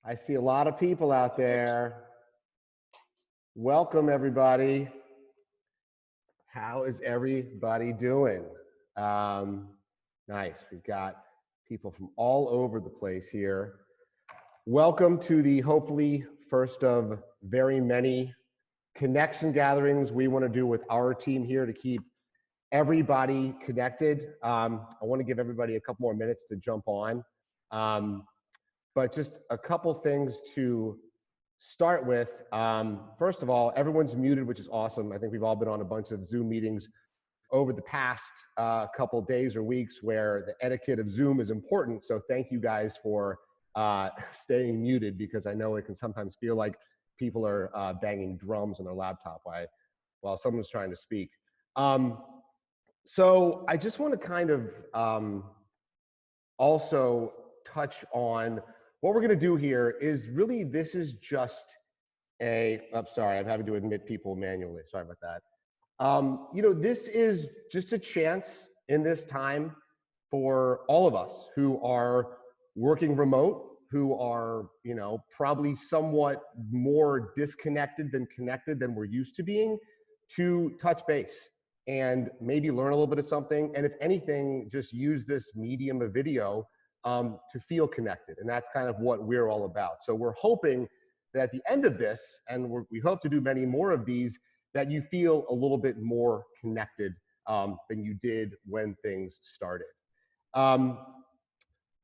I see a lot of people out there. Welcome, everybody. How is everybody doing? Nice. We've got people from all over the place here. Welcome to the hopefully first of very many connection gatherings we want to do with our team here to keep everybody connected. I want to give everybody a couple more minutes to jump on. But just a couple things to start with. First of all, everyone's muted, which is awesome. I think we've all been on a bunch of Zoom meetings over the past couple days or weeks where the etiquette of Zoom is important. So thank you guys for staying muted, because I know it can sometimes feel like people are banging drums on their laptop while someone's trying to speak. So I just want to kind of also touch on what we're going to do here is really, this is just I'm sorry, I'm having to admit people manually. Sorry about that. This is just a chance in this time for all of us who are working remote, who are, probably somewhat more disconnected than connected than we're used to being, to touch base and maybe learn a little bit of something. And if anything, just use this medium of video to feel connected. And that's kind of what we're all about. So we're hoping that at the end of this, and we hope to do many more of these, that you feel a little bit more connected than you did when things started.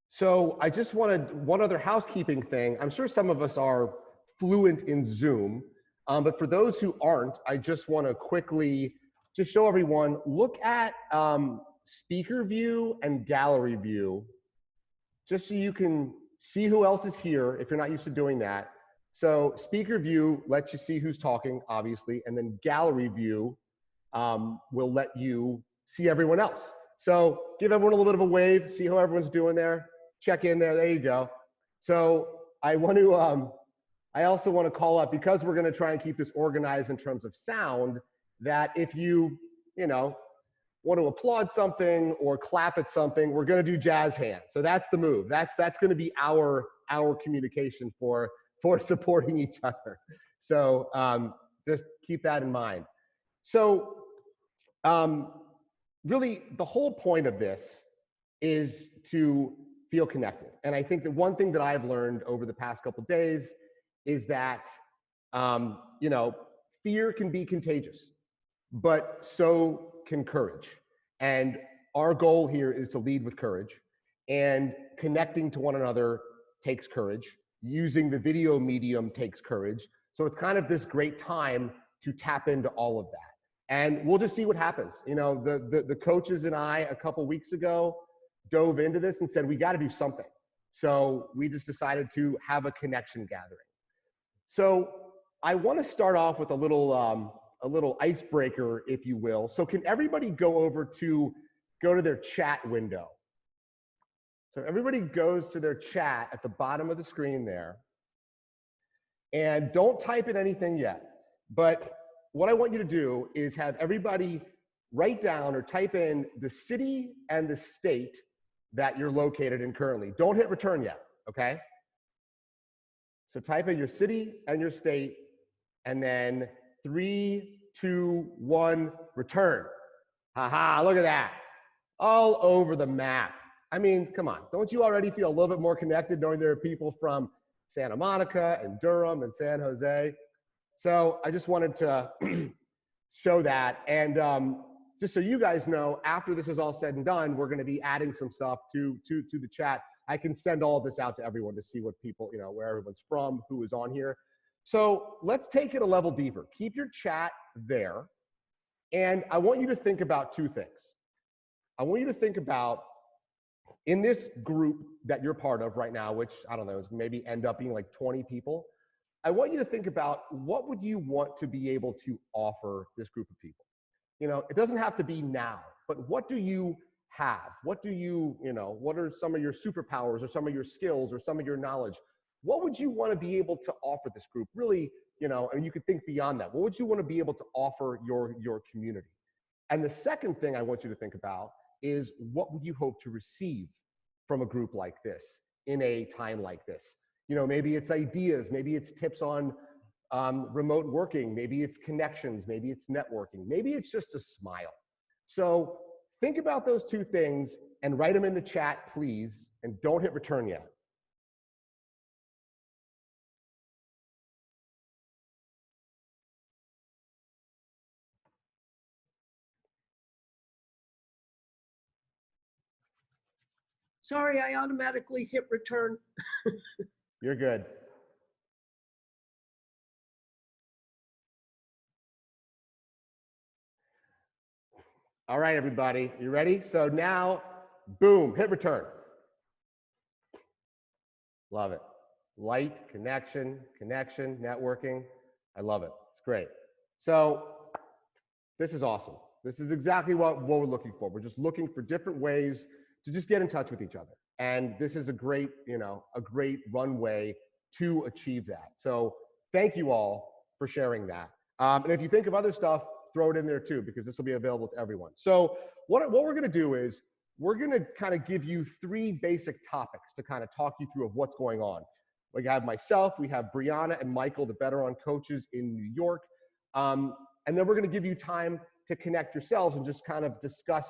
So I just wanted one other housekeeping thing. I'm sure some of us are fluent in Zoom, but for those who aren't, I just want to quickly just show everyone, look at speaker view and gallery view, just so you can see who else is here if you're not used to doing that. So speaker view lets you see who's talking, obviously, and then gallery view will let you see everyone else. So give everyone a little bit of a wave, see how everyone's doing there, check in there, there you go. So I also want to call up, because we're going to try and keep this organized in terms of sound, that if you want to applaud something or clap at something, we're going to do jazz hands. So that's the move. That's going to be our communication for supporting each other. So just keep that in mind. So really, the whole point of this is to feel connected. And I think that one thing that I've learned over the past couple of days is that fear can be contagious, but so can courage. And our goal here is to lead with courage, and connecting to one another takes courage. Using the video medium takes courage. So it's kind of this great time to tap into all of that. And we'll just see what happens. The coaches and I, a couple weeks ago, dove into this and said, we got to do something. So we just decided to have a connection gathering. So I want to start off with a little icebreaker, if you will. So can everybody go to their chat window? So everybody goes to their chat at the bottom of the screen there. And don't type in anything yet. But what I want you to do is have everybody write down or type in the city and the state that you're located in currently. Don't hit return yet, okay? So type in your city and your state, and then 3, 2, 1, return. Haha, look at that. All over the map. I mean, come on. Don't you already feel a little bit more connected knowing there are people from Santa Monica and Durham and San Jose? So I just wanted to show that. And just so you guys know, after this is all said and done, we're going to be adding some stuff to the chat. I can send all of this out to everyone to see what people, where everyone's from, who is on here. So let's take it a level deeper. Keep your chat there. And I want you to think about two things. I want you to think about, in this group that you're part of right now, which I don't know, is maybe end up being like 20 people. I want you to think about, what would you want to be able to offer this group of people? It doesn't have to be now, but what do you have? What are some of your superpowers, or some of your skills, or some of your knowledge? What would you want to be able to offer this group? Really, and you could think beyond that. What would you want to be able to offer your community? And the second thing I want you to think about is, what would you hope to receive from a group like this in a time like this? Maybe it's ideas, maybe it's tips on remote working, maybe it's connections, maybe it's networking, maybe it's just a smile. So think about those two things and write them in the chat, please, and don't hit return yet. Sorry, I automatically hit return. You're good. All right, everybody, you ready? So now, boom, hit return. Love it. Light, connection, networking. I love it. It's great. So this is awesome. This is exactly what we're looking for. We're just looking for different ways to just get in touch with each other. And this is a great, a great runway to achieve that. So thank you all for sharing that. And if you think of other stuff, throw it in there too, because this will be available to everyone. So what we're gonna do is, we're gonna kind of give you 3 basic topics to kind of talk you through of what's going on. We have myself, we have Brianna and Michael, the BetterOn coaches in New York. And then we're going to give you time to connect yourselves and just kind of discuss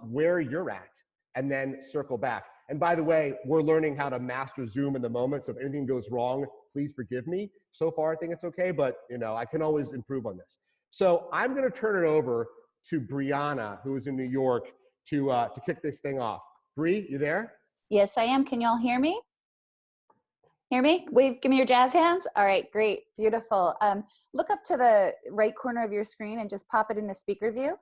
where you're at and then circle back. And by the way, we're learning how to master Zoom in the moment. So if anything goes wrong, please forgive me. So far, I think it's okay, but I can always improve on this. So I'm going to turn it over to Brianna, who is in New York, to kick this thing off. Bree, you there? Yes, I am. Can you all hear me? Hear me? Wave, give me your jazz hands. All right, great, beautiful. Look up to the right corner of your screen and just pop it in the speaker view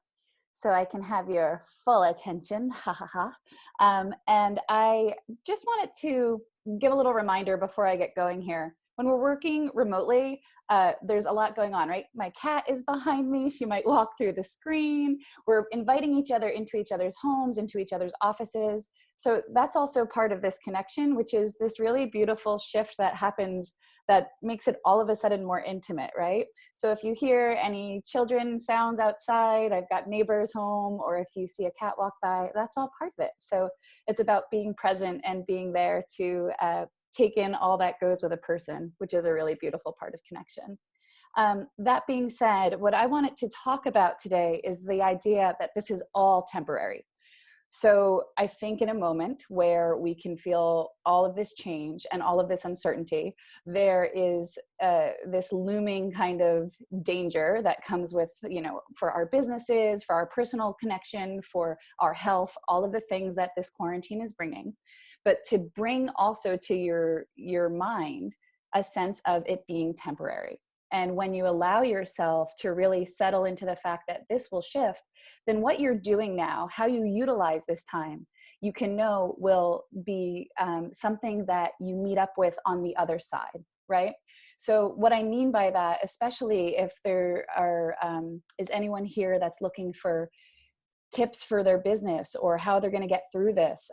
so I can have your full attention, ha ha ha. And I just wanted to give a little reminder before I get going here. When we're working remotely, there's a lot going on, right? My cat is behind me. She might walk through the screen. We're inviting each other into each other's homes, into each other's offices. So that's also part of this connection, which is this really beautiful shift that happens that makes it all of a sudden more intimate, right? So if you hear any children sounds outside, I've got neighbors home, or if you see a cat walk by, that's all part of it. So it's about being present and being there to take in all that goes with a person, which is a really beautiful part of connection. That being said, what I wanted to talk about today is the idea that this is all temporary. So I think in a moment where we can feel all of this change and all of this uncertainty, there is this looming kind of danger that comes with, for our businesses, for our personal connection, for our health, all of the things that this quarantine is bringing. But to bring also to your mind a sense of it being temporary. And when you allow yourself to really settle into the fact that this will shift, then what you're doing now, how you utilize this time, you can know will be something that you meet up with on the other side, right? So what I mean by that, especially if there is anyone here that's looking for tips for their business or how they're going to get through this.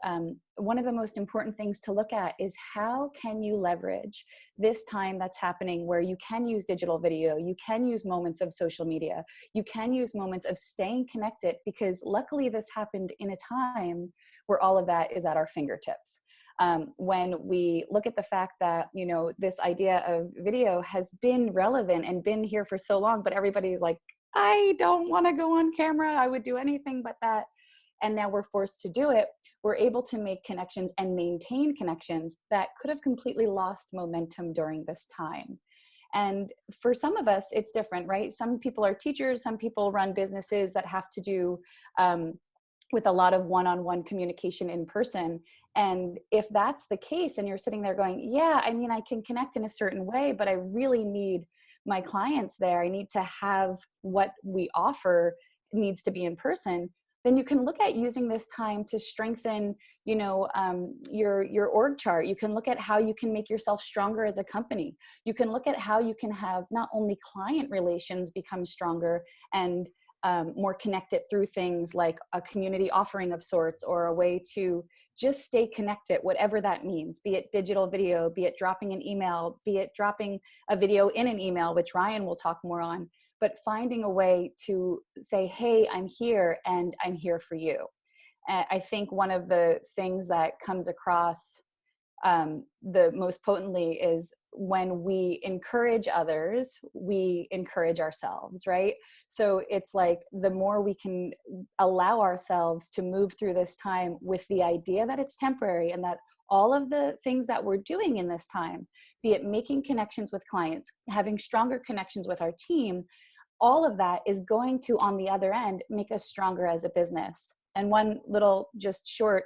One of the most important things to look at is how can you leverage this time that's happening where you can use digital video, you can use moments of social media, you can use moments of staying connected, because luckily this happened in a time where all of that is at our fingertips. When we look at the fact that, this idea of video has been relevant and been here for so long, but everybody's like, I don't want to go on camera. I would do anything but that. And now we're forced to do it. We're able to make connections and maintain connections that could have completely lost momentum during this time. And for some of us, it's different, right? Some people are teachers. Some people run businesses that have to do with a lot of one-on-one communication in person. And if that's the case, and you're sitting there going, yeah, I mean, I can connect in a certain way, but I really need my clients there, I need to have what we offer needs to be in person, then you can look at using this time to strengthen, your org chart. You can look at how you can make yourself stronger as a company. You can look at how you can have not only client relations become stronger and more connected through things like a community offering of sorts, or a way to just stay connected, whatever that means, be it digital video, be it dropping an email, be it dropping a video in an email, which Ryan will talk more on, but finding a way to say, hey, I'm here and I'm here for you. I think one of the things that comes across the most potently is when we encourage others, we encourage ourselves, right? So it's like the more we can allow ourselves to move through this time with the idea that it's temporary and that all of the things that we're doing in this time, be it making connections with clients, having stronger connections with our team, all of that is going to, on the other end, make us stronger as a business. And one little just short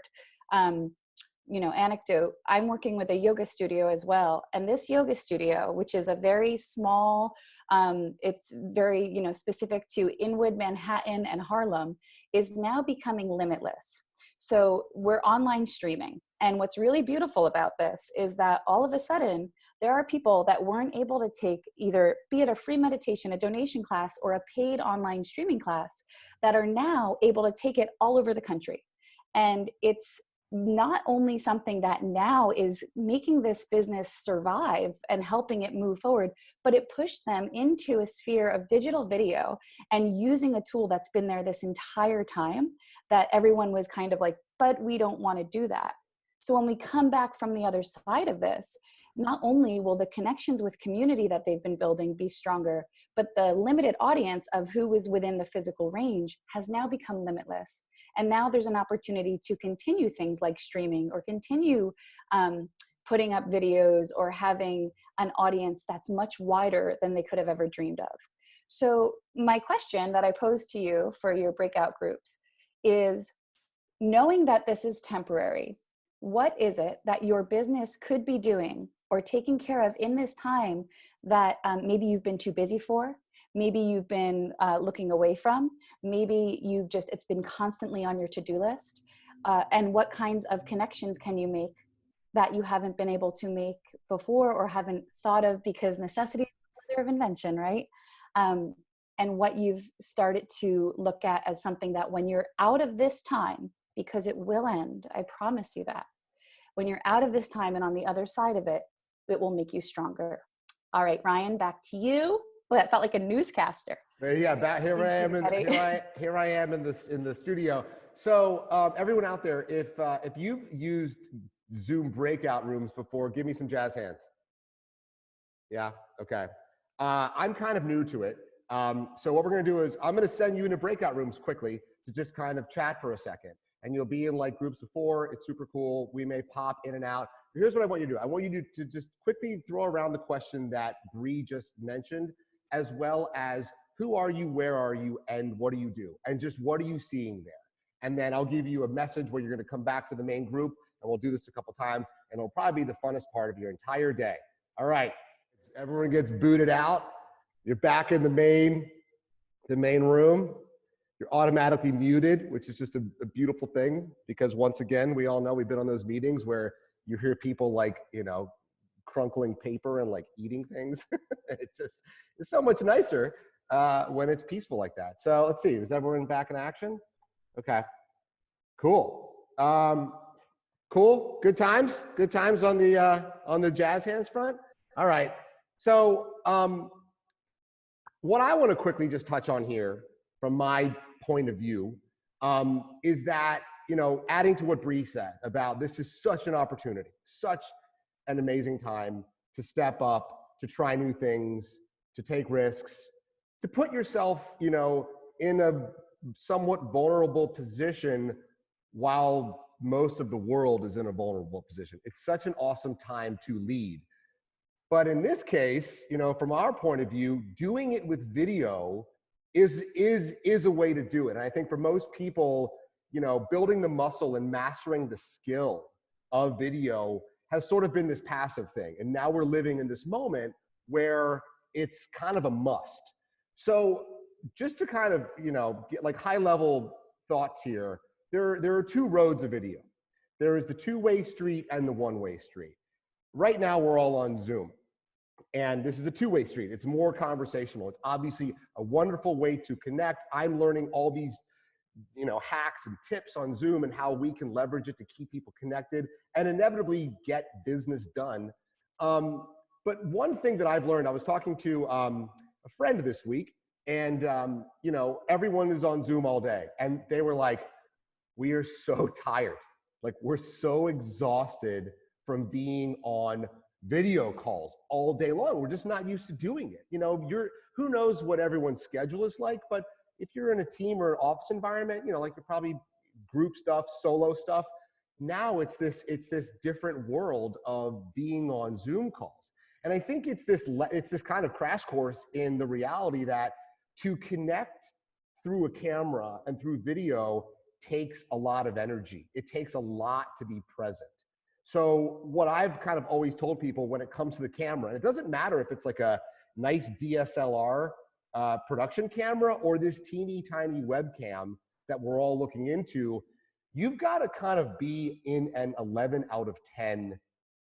anecdote, I'm working with a yoga studio as well. And this yoga studio, which is a very small, it's very, specific to Inwood, Manhattan, and Harlem, is now becoming limitless. So we're online streaming. And what's really beautiful about this is that all of a sudden, there are people that weren't able to take either, be it a free meditation, a donation class, or a paid online streaming class, that are now able to take it all over the country. And it's not only something that now is making this business survive and helping it move forward, but it pushed them into a sphere of digital video and using a tool that's been there this entire time that everyone was kind of like, but we don't want to do that. So when we come back from the other side of this, not only will the connections with community that they've been building be stronger, but the limited audience of who is within the physical range has now become limitless. And now there's an opportunity to continue things like streaming or continue putting up videos or having an audience that's much wider than they could have ever dreamed of. So my question that I pose to you for your breakout groups is, knowing that this is temporary, what is it that your business could be doing or taking care of in this time that maybe you've been too busy for? Maybe you've been looking away from, maybe it's been constantly on your to-do list. And what kinds of connections can you make that you haven't been able to make before or haven't thought of, because necessity is the mother of invention, right? And what you've started to look at as something that when you're out of this time, because it will end, I promise you that. When you're out of this time and on the other side of it, it will make you stronger. All right, Ryan, back to you. Well, that felt like a newscaster. Yeah, here I am in the studio. So everyone out there, if you've used Zoom breakout rooms before, give me some jazz hands. Yeah, okay. I'm kind of new to it. So what we're gonna do is I'm gonna send you into breakout rooms quickly to just kind of chat for a second. And you'll be in like groups of 4. It's super cool. We may pop in and out. Here's what I want you to do. I want you to just quickly throw around the question that Bree just mentioned, as well as who are you, where are you, and what do you do? And just what are you seeing there? And then I'll give you a message where you're gonna come back to the main group, and we'll do this a couple times, and it'll probably be the funnest part of your entire day. All right, everyone gets booted out. You're back in the main room. You're automatically muted, which is just a beautiful thing, because once again, we all know we've been on those meetings where you hear people like, crunkling paper and like eating things. It's so much nicer when it's peaceful like that. So let's see, is everyone back in action? Okay, cool. Cool, good times on the jazz hands front. All right, so what I want to quickly just touch on here from my point of view is that, adding to what Bree said about this is such an opportunity, such an amazing time to step up, to try new things, to take risks, to put yourself, in a somewhat vulnerable position while most of the world is in a vulnerable position. It's such an awesome time to lead. But in this case, from our point of view, doing it with video is a way to do it. And I think for most people, building the muscle and mastering the skill of video has sort of been this passive thing. And now we're living in this moment where it's kind of a must. So just to kind of, get like high level thoughts here, there are 2 roads of video. There is the 2-way street and the 1-way street. Right now we're all on Zoom. And this is a 2-way street. It's more conversational. It's obviously a wonderful way to connect. I'm learning all these, hacks and tips on Zoom and how we can leverage it to keep people connected and inevitably get business done. But one thing that I've learned, I was talking to a friend this week, and everyone is on Zoom all day, and they were like, "We are so tired. Like, we're so exhausted from being on video calls all day long. We're just not used to doing it. You know, who knows what everyone's schedule is like, but if you're in a team or office environment, you know, like you're probably group stuff, solo stuff. Now it's this different world of being on Zoom calls. And I think it's this kind of crash course in the reality that to connect through a camera and through video takes a lot of energy. It takes a lot to be present. So what I've kind of always told people when it comes to the camera, and it doesn't matter if it's like a nice DSLR production camera or this teeny tiny webcam that we're all looking into, you've got to kind of be in an 11 out of 10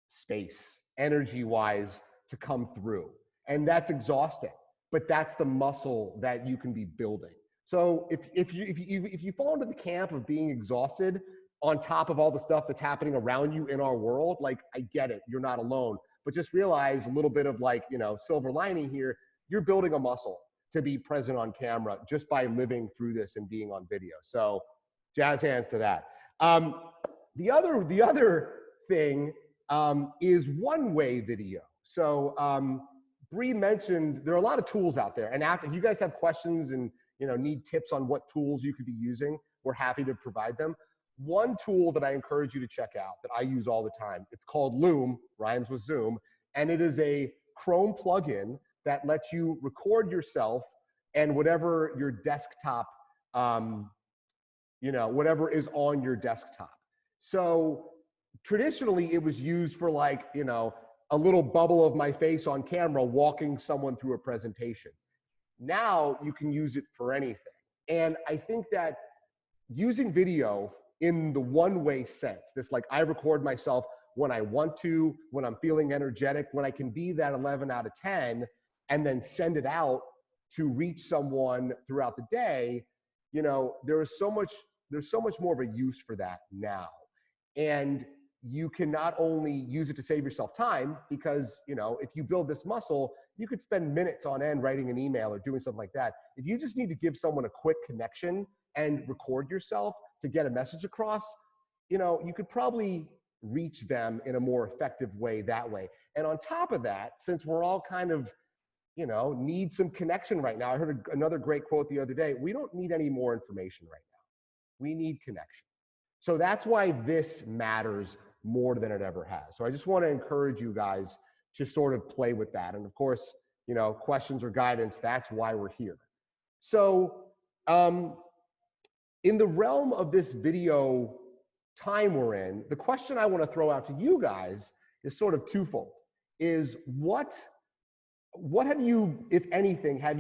space energy-wise to come through. And that's exhausting, but that's the muscle that you can be building. So if you fall into the camp of being exhausted on top of all the stuff that's happening around you in our world, like, I get it, you're not alone, but just realize a little bit of, like, you know, silver lining here, you're building a muscle to be present on camera just by living through this and being on video. So jazz hands to that. The other thing is one-way video. So Bree mentioned there are a lot of tools out there, and if you guys have questions and need tips on what tools you could be using, we're happy to provide them. One tool that I encourage you to check out that I use all the time, it's called Loom, rhymes with Zoom, and it is a Chrome plugin that lets you record yourself and whatever your desktop, whatever is on your desktop. So traditionally it was used for, like, a little bubble of my face on camera walking someone through a presentation. Now you can use it for anything. And I think that using video in the one-way sense, this, like, I record myself when I want to, when I'm feeling energetic, when I can be that 11 out of 10 and then send it out to reach someone throughout the day, there's so much more of a use for that now. And you can not only use it to save yourself time, because if you build this muscle, you could spend minutes on end writing an email or doing something like that. If you just need to give someone a quick connection and record yourself to get a message across, you could probably reach them in a more effective way that way. And on top of that, since we're all kind of need some connection right now, I heard another great quote the other day: we don't need any more information right now, we need connection. So that's why this matters more than it ever has. So I just want to encourage you guys to sort of play with that. And of course, questions or guidance, that's why we're here. So in the realm of this video time we're in, the question I want to throw out to you guys is sort of twofold. Is what have you, if anything, have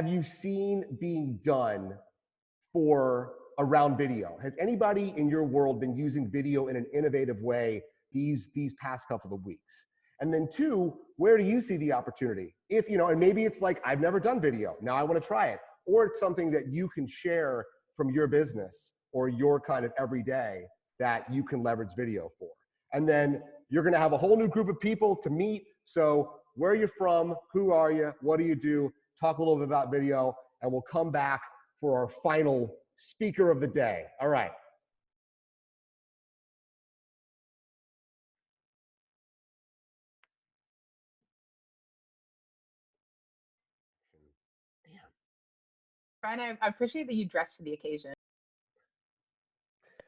you seen being done for around video? Has anybody in your world been using video in an innovative way these past couple of weeks? And then two, where do you see the opportunity? If, and maybe it's like, I've never done video, now I want to try it. Or it's something that you can share from your business or your kind of everyday that you can leverage video for. And then you're going to have a whole new group of people to meet. So where are you from? Who are you? What do you do? Talk a little bit about video, and we'll come back for our final speaker of the day. All right. Brian, I appreciate that you dressed for the occasion.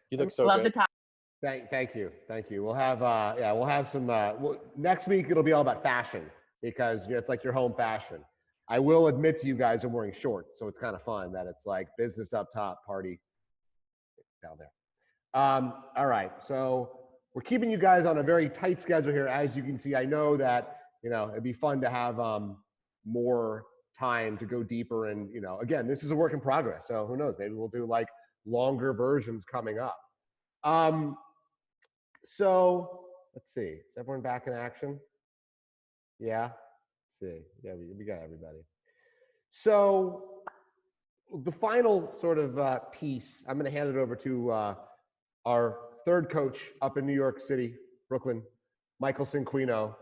You look so Love good. the top. Thank you. We'll have some. Next week it'll be all about fashion, because it's like your home fashion. I will admit to you guys, I'm wearing shorts, so it's kind of fun that it's like business up top, party down there. All right, so we're keeping you guys on a very tight schedule here. As you can see, I know that it'd be fun to have more time to go deeper, and again, this is a work in progress, so who knows, maybe we'll do like longer versions coming up. So let's see, is everyone back in action? Yeah, let's see, yeah, we got everybody. So the final sort of piece, I'm going to hand it over to our third coach up in New York City, Brooklyn, Michael Cinquino.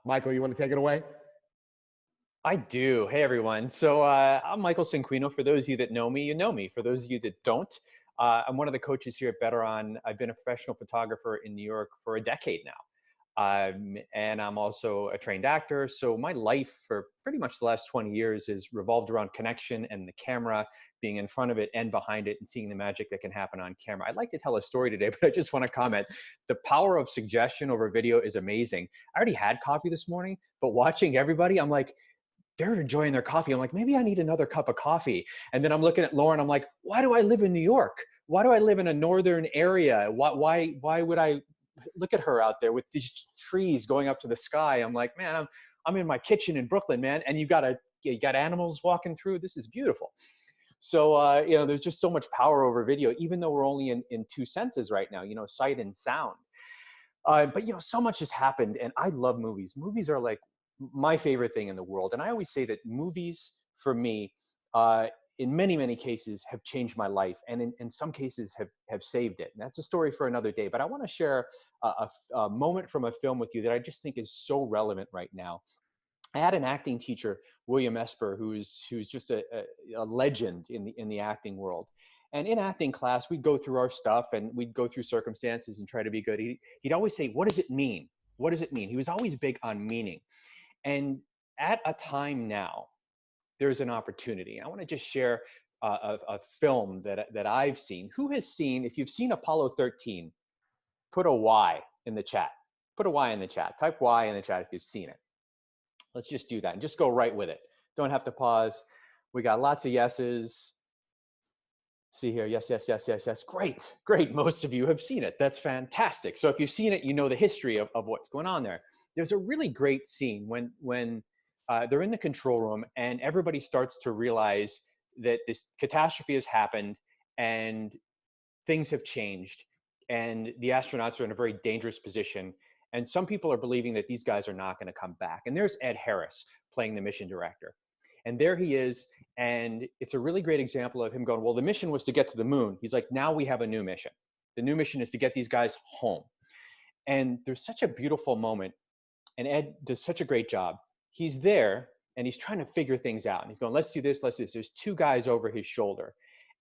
Michael, you want to take it away? I do. Hey, everyone. So I'm Michael Cinquino. For those of you that know me, you know me. For those of you that don't, I'm one of the coaches here at BetterOn. I've been a professional photographer in New York for a decade now. And I'm also a trained actor. So my life for pretty much the last 20 years is revolved around connection and the camera, being in front of it and behind it and seeing the magic that can happen on camera. I'd like to tell a story today, but I just want to comment. The power of suggestion over video is amazing. I already had coffee this morning, but watching everybody, I'm like, they're enjoying their coffee. I'm like, maybe I need another cup of coffee. And then I'm looking at Lauren. I'm like, why do I live in New York? Why do I live in a northern area? Why would I look at her out there with these trees going up to the sky? I'm like, man, I'm in my kitchen in Brooklyn, man. And you got animals walking through. This is beautiful. So, there's just so much power over video, even though we're only in two senses right now, sight and sound. But so much has happened, and I love movies. Movies are like my favorite thing in the world. And I always say that movies, for me, in many, many cases, have changed my life, and in some cases have saved it. And that's a story for another day. But I want to share a moment from a film with you that I just think is so relevant right now. I had an acting teacher, William Esper, who's just a legend in the acting world. And in acting class, we'd go through our stuff and we'd go through circumstances and try to be good. He'd always say, "What does it mean? What does it mean?" He was always big on meaning. And at a time now, there's an opportunity. I want to just share a film that I've seen. Who has seen? If you've seen Apollo 13, put a Y in the chat. Put a Y in the chat. Type Y in the chat if you've seen it. Let's just do that and just go right with it. Don't have to pause. We got lots of yeses. See here, yes, yes, yes, yes, yes. Great, great. Most of you have seen it. That's fantastic. So if you've seen it, you know the history of what's going on there. There's a really great scene when they're in the control room and everybody starts to realize that this catastrophe has happened and things have changed and the astronauts are in a very dangerous position. And some people are believing that these guys are not going to come back. And there's Ed Harris playing the mission director. And there he is. And it's a really great example of him going, well, the mission was to get to the moon. He's like, now we have a new mission. The new mission is to get these guys home. And there's such a beautiful moment. And Ed does such a great job. He's there and he's trying to figure things out. And he's going, let's do this, let's do this. There's two guys over his shoulder.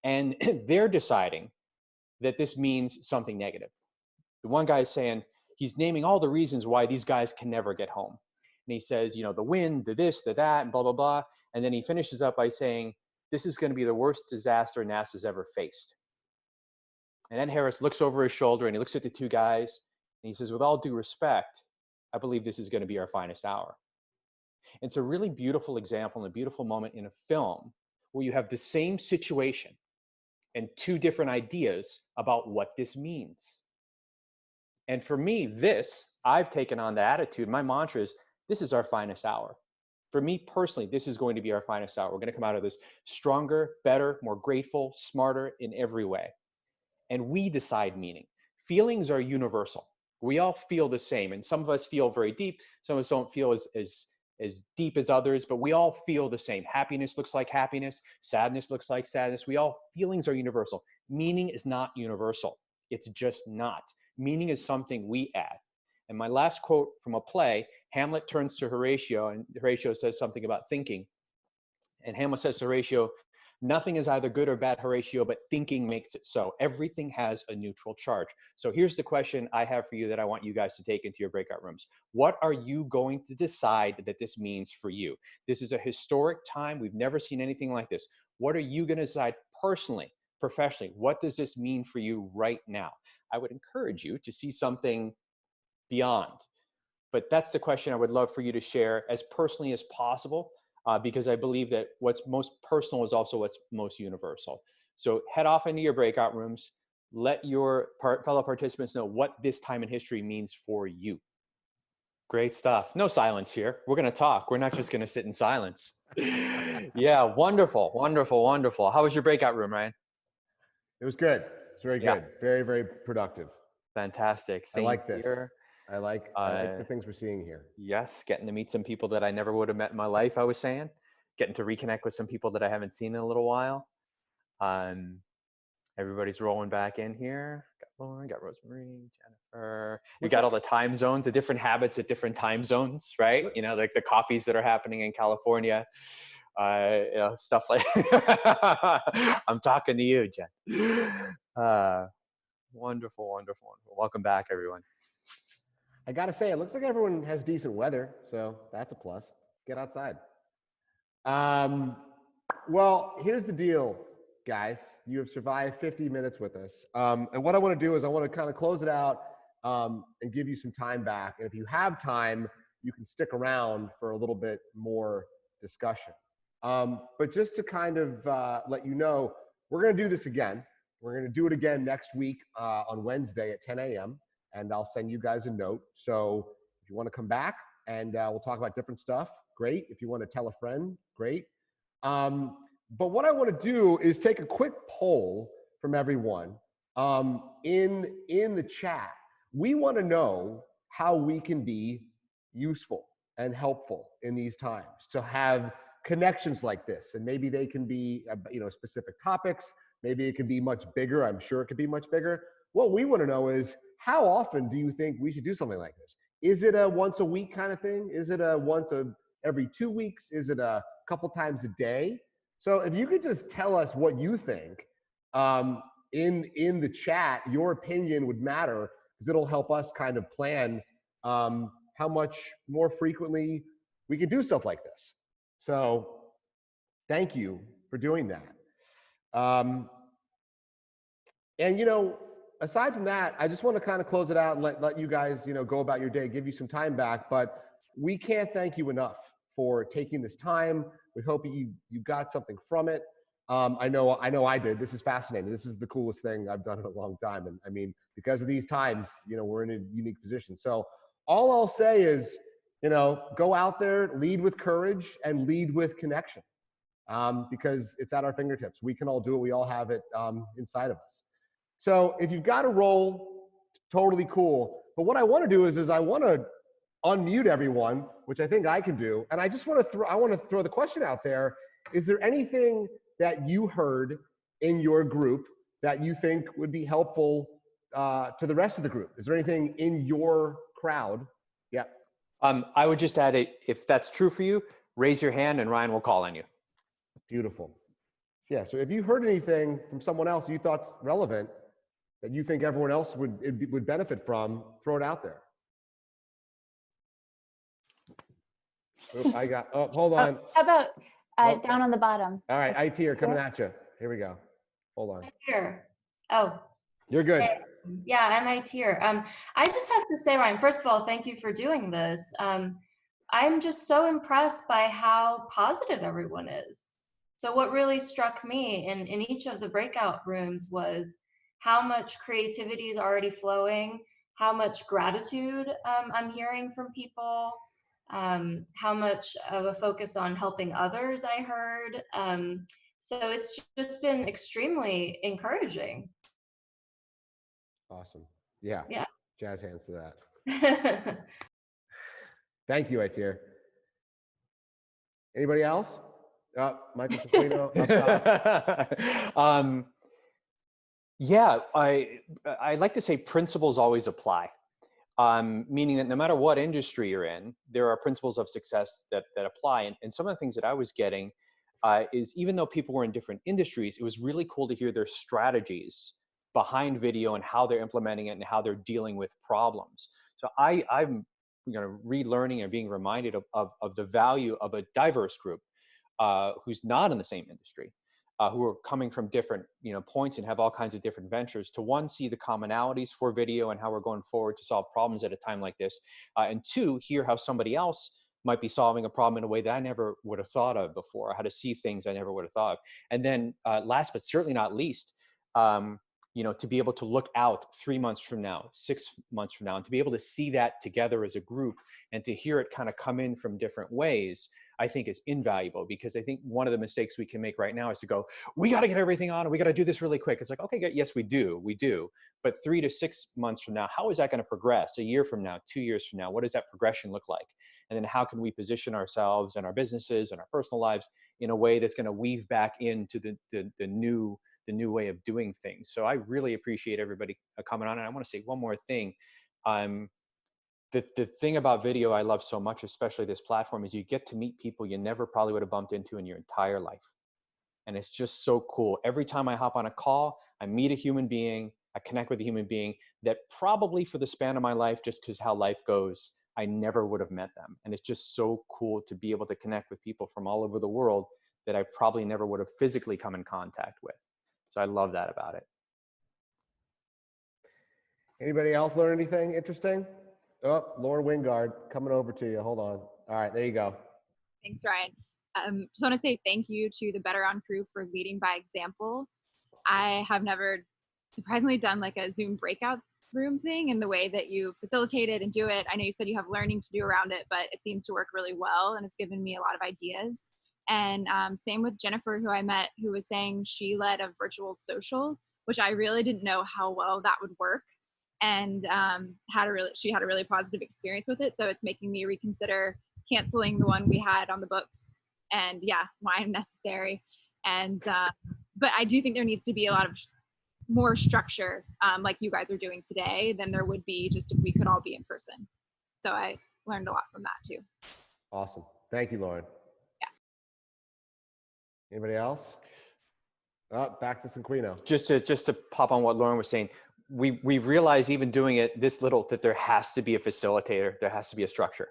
And they're deciding that this means something negative. The one guy is saying, he's naming all the reasons why these guys can never get home. And he says, the wind, the this, the that, and blah, blah, blah. And then he finishes up by saying, this is going to be the worst disaster NASA's ever faced. And Ed Harris looks over his shoulder and he looks at the two guys and he says, with all due respect, I believe this is going to be our finest hour. It's a really beautiful example and a beautiful moment in a film where you have the same situation and two different ideas about what this means. And for me, I've taken on the attitude. My mantra is, this is our finest hour. For me personally, this is going to be our finest hour. We're going to come out of this stronger, better, more grateful, smarter in every way. And we decide meaning. Feelings are universal. We all feel the same. And some of us feel very deep. Some of us don't feel as deep as others, but we all feel the same. Happiness looks like happiness. Sadness looks like sadness. Feelings are universal. Meaning is not universal. It's just not. Meaning is something we add. And my last quote from a play, Hamlet turns to Horatio, and Horatio says something about thinking. And Hamlet says to Horatio, nothing is either good or bad, Horatio, but thinking makes it so. Everything has a neutral charge. So here's the question I have for you that I want you guys to take into your breakout rooms. What are you going to decide that this means for you? This is a historic time. We've never seen anything like this. What are you going to decide personally, professionally? What does this mean for you right now? I would encourage you to see something beyond. But that's the question I would love for you to share as personally as possible, because I believe that what's most personal is also what's most universal. So head off into your breakout rooms. Let your fellow participants know what this time in history means for you. Great stuff. No silence here. We're going to talk. We're not just going to sit in silence. Yeah, wonderful, wonderful, wonderful. How was your breakout room, Ryan? It was good. It's very good. Very, very productive. Fantastic. I like this. Here. I like the things we're seeing here. Yes, getting to meet some people that I never would have met in my life, I was saying. Getting to reconnect with some people that I haven't seen in a little while. Everybody's rolling back in here. Got Lauren, got Rosemary, Jennifer. You got all the time zones, the different habits at different time zones, right? Like the coffees that are happening in California. Stuff like I'm talking to you, Jen. Wonderful, wonderful, wonderful. Welcome back, everyone. I gotta say, it looks like everyone has decent weather, so that's a plus. Get outside. Well, here's the deal, guys. You have survived 50 minutes with us. And what I want to do is I want to kind of close it out and give you some time back. And if you have time, you can stick around for a little bit more discussion. But just to kind of let you know, we're going to do this again. We're going to do it again next week on Wednesday at 10 a.m. And I'll send you guys a note. So if you want to come back and we'll talk about different stuff, great. If you want to tell a friend, great. But what I want to do is take a quick poll from everyone in the chat. We want to know how we can be useful and helpful in these times to have connections like this. And maybe they can be, specific topics. Maybe it can be much bigger. I'm sure it could be much bigger. What we want to know is, how often do you think we should do something like this? Is it a once a week kind of thing? Is it a every 2 weeks? Is it a couple times a day? So if you could just tell us what you think in the chat, your opinion would matter because it'll help us kind of plan how much more frequently we can do stuff like this. So thank you for doing that. And aside from that, I just want to kind of close it out and let you guys, go about your day, give you some time back. But we can't thank you enough for taking this time. We hope you got something from it. I know I did. This is fascinating. This is the coolest thing I've done in a long time. And I mean, because of these times, we're in a unique position. So all I'll say is, go out there, lead with courage and lead with connection, because it's at our fingertips. We can all do it. We all have it inside of us. So if you've got a role, totally cool. But what I want to do is I want to unmute everyone, which I think I can do. And I just want to throw the question out there. Is there anything that you heard in your group that you think would be helpful to the rest of the group? Is there anything in your crowd? Yeah. I would just add, if that's true for you, raise your hand and Ryan will call on you. Beautiful. Yeah. So if you heard anything from someone else you thought's relevant that you think everyone else would benefit from, throw it out there. Hold on. How about down on the bottom? All right, IT are coming at you. Here we go. Hold on. Here. Oh. You're good. Okay. Yeah, I'm IT here. I just have to say, Ryan, first of all, thank you for doing this. I'm just so impressed by how positive everyone is. So what really struck me in each of the breakout rooms was how much creativity is already flowing, how much gratitude I'm hearing from people, how much of a focus on helping others I heard. So it's just been extremely encouraging. Awesome. Yeah. Yeah. Jazz hands to that. Thank you, ITR. Anybody else? Michael Ciclino up top. Yeah, I like to say principles always apply, meaning that no matter what industry you're in, there are principles of success that apply. And some of the things that I was getting is, even though people were in different industries, it was really cool to hear their strategies behind video and how they're implementing it and how they're dealing with problems. So I'm relearning and being reminded of the value of a diverse group who's not in the same industry, who are coming from different points and have all kinds of different ventures, to one, see the commonalities for video and how we're going forward to solve problems at a time like this, and two, hear how somebody else might be solving a problem in a way that I never would have thought of before, how to see things I never would have thought of. And then last but certainly not least, to be able to look out 3 months from now, 6 months from now, and to be able to see that together as a group and to hear it kind of come in from different ways, I think is invaluable. Because I think one of the mistakes we can make right now is to go, we got to get everything on and we got to do this really quick. It's like, okay, yes, we do. But 3 to 6 months from now, how is that going to progress? A year from now, 2 years from now, what does that progression look like? And then how can we position ourselves and our businesses and our personal lives in a way that's going to weave back into the new way of doing things? So I really appreciate everybody coming on. And I want to say one more thing. The thing about video I love so much, especially this platform, is you get to meet people you never probably would have bumped into in your entire life. And it's just so cool. Every time I hop on a call, I meet a human being, I connect with a human being that probably for the span of my life, just because how life goes, I never would have met them. And it's just so cool to be able to connect with people from all over the world that I probably never would have physically come in contact with. So I love that about it. Anybody else learn anything interesting? Oh, Lauren Wingard coming over to you. Hold on. All right, there you go. Thanks, Ryan. Just want to say thank you to the BetterOn crew for leading by example. I have never surprisingly done like a Zoom breakout room thing in the way that you facilitate it and do it. I know you said you have learning to do around it, but it seems to work really well and it's given me a lot of ideas. And same with Jennifer, who I met, who was saying she led a virtual social, which I really didn't know how well that would work. And she had a really positive experience with it. So it's making me reconsider canceling the one we had on the books. And yeah, why necessary. And but I do think there needs to be a lot of more structure, like you guys are doing today, than there would be just if we could all be in person. So I learned a lot from that too. Awesome. Thank you, Lauren. Yeah. Anybody else? Oh, back to Sanquino. Just to pop on what Lauren was saying, we realize even doing it this little that there has to be a facilitator, there has to be a structure.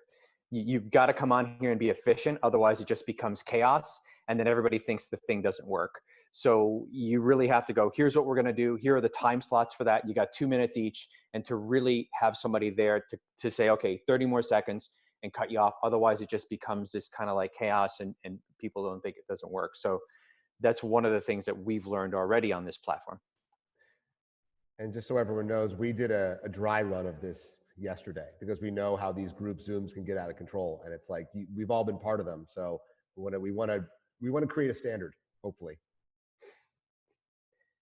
You've got to come on here and be efficient, otherwise it just becomes chaos, and then everybody thinks the thing doesn't work. So you really have to go, here's what we're going to do, here are the time slots for that, you got 2 minutes each, and to really have somebody there to say, okay, 30 more seconds and cut you off, otherwise it just becomes this kind of like chaos and people don't think it doesn't work. So that's one of the things that we've learned already on this platform. And just so everyone knows, we did a dry run of this yesterday because we know how these group Zooms can get out of control, and it's like we've all been part of them. So we want to create a standard, hopefully.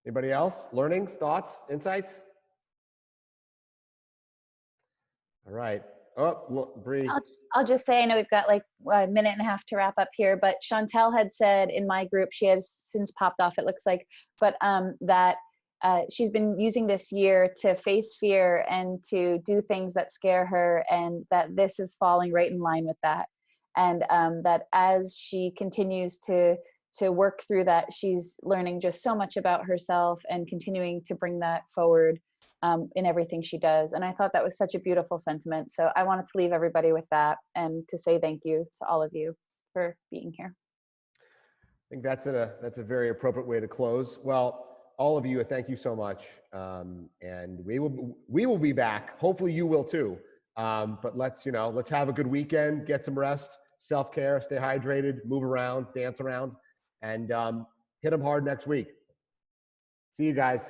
Anybody else? Learnings, thoughts, insights? All right. Oh, look, Bree. I'll just say, I know we've got like a minute and a half to wrap up here, but Chantel had said in my group, she has since popped off, it looks like, but that she's been using this year to face fear and to do things that scare her, and that this is falling right in line with that. And that as she continues to work through that, she's learning just so much about herself and continuing to bring that forward in everything she does. And I thought that was such a beautiful sentiment. So I wanted to leave everybody with that and to say thank you to all of you for being here. I think that's a very appropriate way to close. Well, all of you, thank you so much. And we will be back. Hopefully you will too. But let's have a good weekend, get some rest, self-care, stay hydrated, move around, dance around, and hit them hard next week. See you guys.